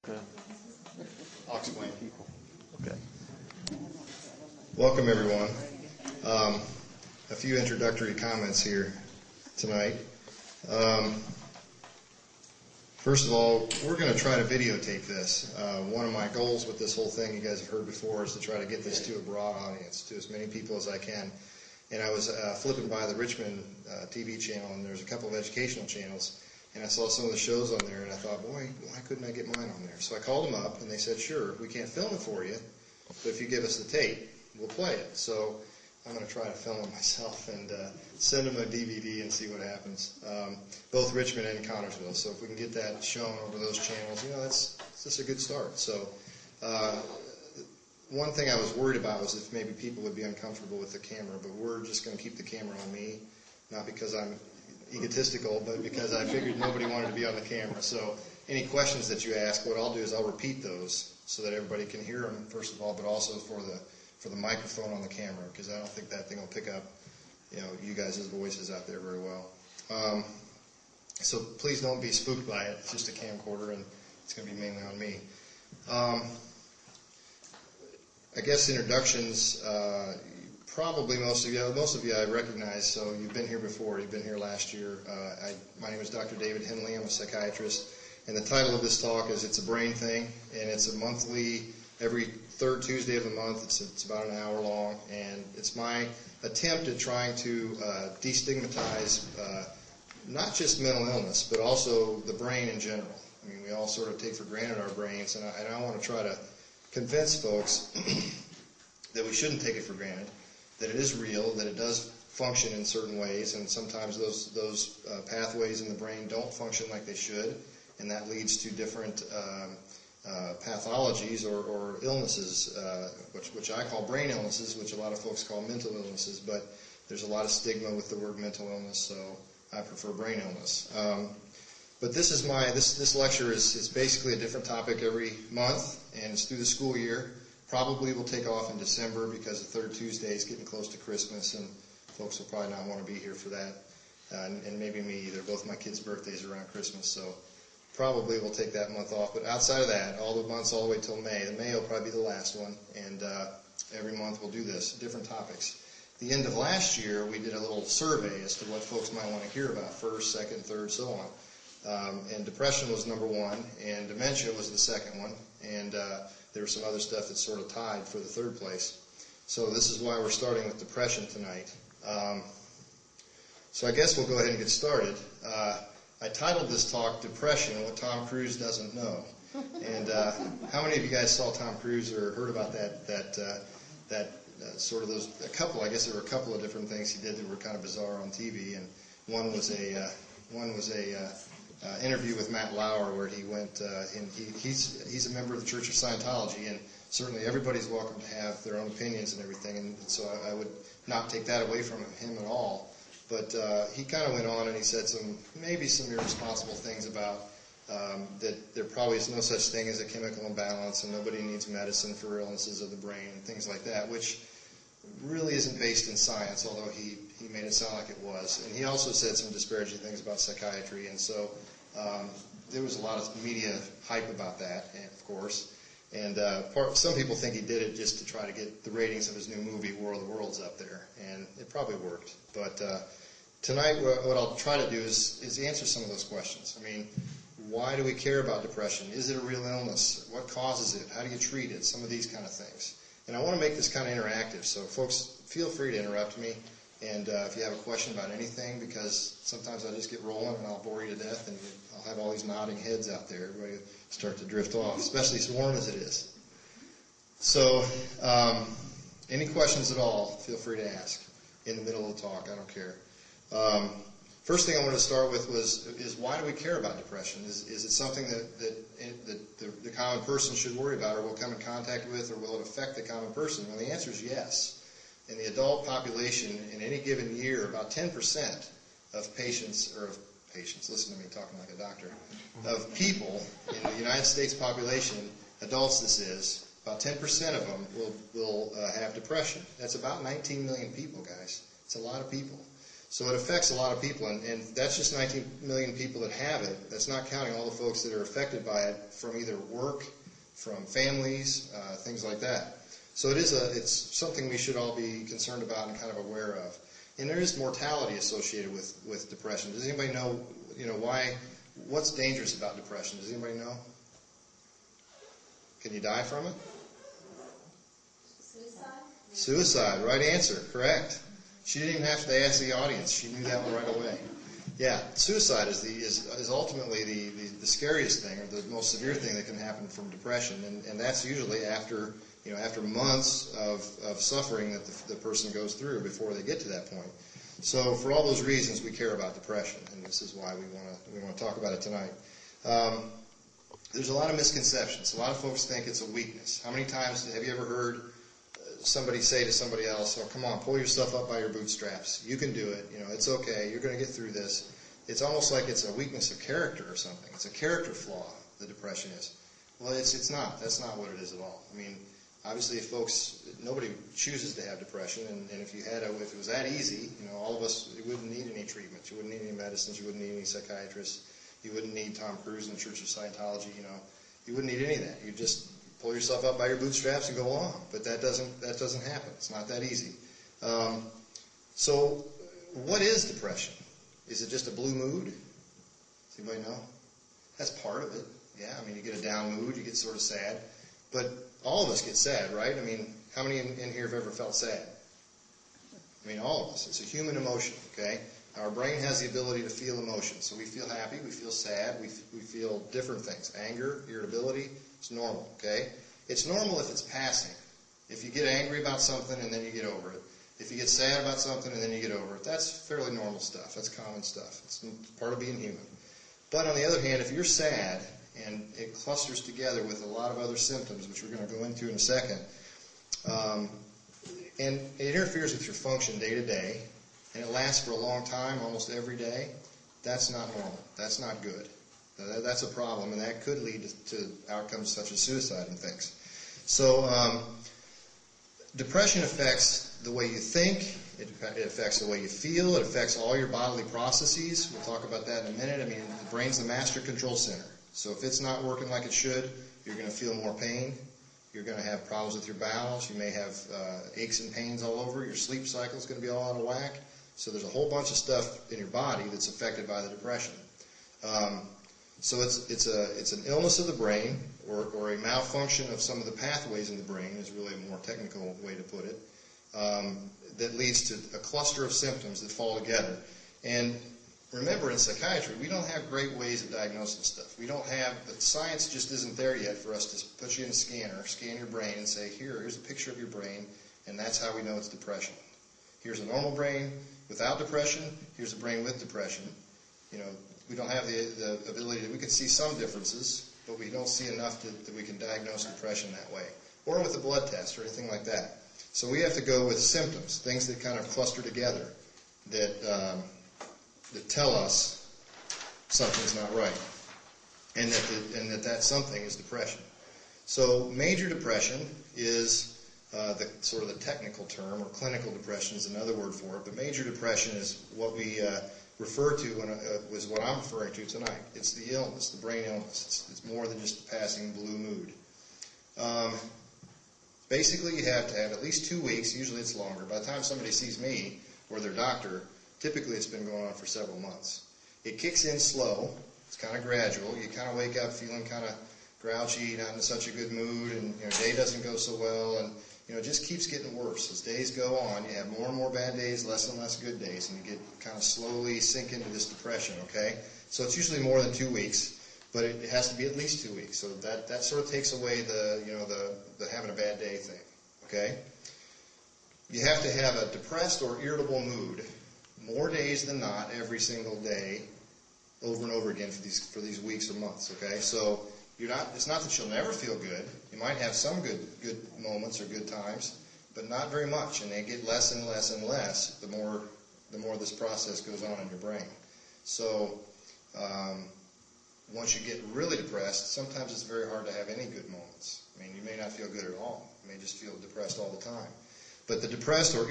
Okay. I'll explain. Okay. Welcome, everyone. A few introductory comments here tonight. First of all, we're going to try to videotape this. One of my goals with this whole thing, you guys have heard before, is to try to get this to a broad audience, to as many people as I can. And I was flipping by the Richmond TV channel, and there's a couple of educational channels, and I saw some of the shows on there, and I thought, boy, why couldn't I get mine on there? So I called them up, and they said, sure, we can't film it for you, but if you give us the tape, we'll play it. So I'm going to try to film it myself and send them a DVD and see what happens, both Richmond and Connersville. So if we can get that shown over those channels, that's just a good start. So one thing I was worried about was if maybe people would be uncomfortable with the camera, but we're just going to keep the camera on me, not because I'm egotistical, but because I figured nobody wanted to be on the camera. So any questions that you ask, what I'll do is I'll repeat those so that everybody can hear them, first of all, but also for the microphone on the camera, because I don't think that thing will pick up, you guys' voices out there very well. So please don't be spooked by it. It's just a camcorder, and it's going to be mainly on me. I guess introductions, probably most of you I recognize, so you've been here before, you've been here last year. My name is Dr. David Henley, I'm a psychiatrist, and the title of this talk is It's a Brain Thing, and it's a monthly, every third Tuesday of the month. It's about an hour long, and it's my attempt at trying to destigmatize not just mental illness, but also the brain in general. I mean, we all sort of take for granted our brains, and I want to try to convince folks that we shouldn't take it for granted, that it is real, that it does function in certain ways, and sometimes those pathways in the brain don't function like they should, and that leads to different pathologies or illnesses, which I call brain illnesses, which a lot of folks call mental illnesses, but there's a lot of stigma with the word mental illness, so I prefer brain illness. But this lecture is basically a different topic every month, and it's through the school year. Probably will take off in December because the third Tuesday is getting close to Christmas, and folks will probably not want to be here for that, and maybe me either. Both my kids' birthdays are around Christmas, so probably we'll take that month off. But outside of that, all the months all the way till May. The May will probably be the last one, and every month we'll do this, different topics. The end of last year, we did a little survey as to what folks might want to hear about, first, second, third, so on. And depression was number one, and dementia was the second one, and there was some other stuff that sort of tied for the third place. So this is why we're starting with depression tonight. So I guess we'll go ahead and get started. I titled this talk, Depression, What Tom Cruise Doesn't Know. And how many of you guys saw Tom Cruise or heard about that sort of those, I guess there were a couple of different things he did that were kind of bizarre on TV, and one was a interview with Matt Lauer where he went, and he's a member of the Church of Scientology, and certainly everybody's welcome to have their own opinions and everything, and so I would not take that away from him at all. But he kind of went on and he said maybe some irresponsible things about that there probably is no such thing as a chemical imbalance, and nobody needs medicine for illnesses of the brain and things like that, which really isn't based in science, although he made it sound like it was. And he also said some disparaging things about psychiatry, and so there was a lot of media hype about that, and of course. And some people think he did it just to try to get the ratings of his new movie, War of the Worlds, up there, and it probably worked. But tonight, what I'll try to do is answer some of those questions. I mean, why do we care about depression? Is it a real illness? What causes it? How do you treat it? Some of these kind of things. And I want to make this kind of interactive, so folks, feel free to interrupt me, and if you have a question about anything, because sometimes I just get rolling and I'll bore you to death, and I'll have all these nodding heads out there. Everybody will start to drift off, especially as warm as it is. So, any questions at all, feel free to ask in the middle of the talk. I don't care. First thing I wanted to start with is why do we care about depression? Is it something that the common person should worry about or will come in contact with, or will it affect the common person? Well, the answer is yes. In the adult population, in any given year, about 10% of patients, listen to me talking like a doctor, of people in the United States population, adults this is, about 10% of them will have depression. That's about 19 million people, guys. It's a lot of people. So it affects a lot of people, and that's just 19 million people that have it. That's not counting all the folks that are affected by it from either work, from families, things like that. So it's something we should all be concerned about and kind of aware of. And there is mortality associated with depression. Does anybody know, what's dangerous about depression? Does anybody know? Can you die from it? Suicide, right answer, correct. She didn't even have to ask the audience. She knew that one right away. Yeah, suicide is ultimately the scariest thing, or the most severe thing that can happen from depression, and that's usually after months of suffering that the person goes through before they get to that point. So for all those reasons, we care about depression, and this is why we want to talk about it tonight. There's a lot of misconceptions. A lot of folks think it's a weakness. How many times have you ever heard somebody say to somebody else, "Oh, come on, pull yourself up by your bootstraps. You can do it. It's okay. You're going to get through this." It's almost like it's a weakness of character or something. It's a character flaw, the depression is. Well, it's not. That's not what it is at all. I mean, obviously, nobody chooses to have depression, and if it was that easy, all of us, you wouldn't need any treatment. You wouldn't need any medicines. You wouldn't need any psychiatrists. You wouldn't need Tom Cruise in the Church of Scientology. You wouldn't need any of that. You just pull yourself up by your bootstraps and go along. But that doesn't happen. It's not that easy. So, what is depression? Is it just a blue mood? Does anybody know? That's part of it. Yeah, I mean, you get a down mood, you get sort of sad. But all of us get sad, right? I mean, how many in here have ever felt sad? I mean, all of us. It's a human emotion, okay? Our brain has the ability to feel emotion. So we feel happy, we feel sad, we feel different things. Anger, irritability, it's normal, okay? It's normal if it's passing. If you get angry about something and then you get over it. If you get sad about something and then you get over it, that's fairly normal stuff. That's common stuff. It's part of being human. But on the other hand, if you're sad and it clusters together with a lot of other symptoms, which we're going to go into in a second, and it interferes with your function day to day, and it lasts for a long time, almost every day, that's not normal. That's not good. That's a problem, and that could lead to outcomes such as suicide and things. So depression affects the way you think, it affects the way you feel, it affects all your bodily processes. We'll talk about that in a minute. I mean, the brain's the master control center. So if it's not working like it should, you're going to feel more pain. You're going to have problems with your bowels. You may have aches and pains all over. Your sleep cycle is going to be all out of whack. So there's a whole bunch of stuff in your body that's affected by the depression. So it's an illness of the brain, or a malfunction of some of the pathways in the brain is really a more technical way to put it, that leads to a cluster of symptoms that fall together. And remember, in psychiatry, we don't have great ways of diagnosing stuff. The science just isn't there yet for us to put you in a scanner, scan your brain, and say, here's a picture of your brain, and that's how we know it's depression. Here's a normal brain without depression. Here's a brain with depression. We don't have the ability we can see some differences, but we don't see enough that we can diagnose depression that way, or with a blood test or anything like that. So we have to go with symptoms, things that kind of cluster together that tell us something's not right, and that something is depression. So major depression is the sort of the technical term, or clinical depression is another word for it. But major depression is what we refer to was what I'm referring to tonight. It's the illness, the brain illness. It's more than just a passing blue mood. Basically, you have to have at least 2 weeks. Usually, it's longer. By the time somebody sees me or their doctor, typically it's been going on for several months. It kicks in slow. It's kind of gradual. You kind of wake up feeling kind of grouchy, not in such a good mood, and day doesn't go so well, and it just keeps getting worse. As days go on, you have more and more bad days, less and less good days, and you get kind of slowly sink into this depression, okay? So it's usually more than 2 weeks, but it has to be at least 2 weeks. So that sort of takes away the having a bad day thing, okay? You have to have a depressed or irritable mood more days than not every single day, over and over again for these weeks or months, okay? So it's not that you'll never feel good. You might have some good moments or good times, but not very much, and they get less and less and less the more this process goes on in your brain. So once you get really depressed, sometimes it's very hard to have any good moments. I mean, you may not feel good at all. You may just feel depressed all the time. But the depressed or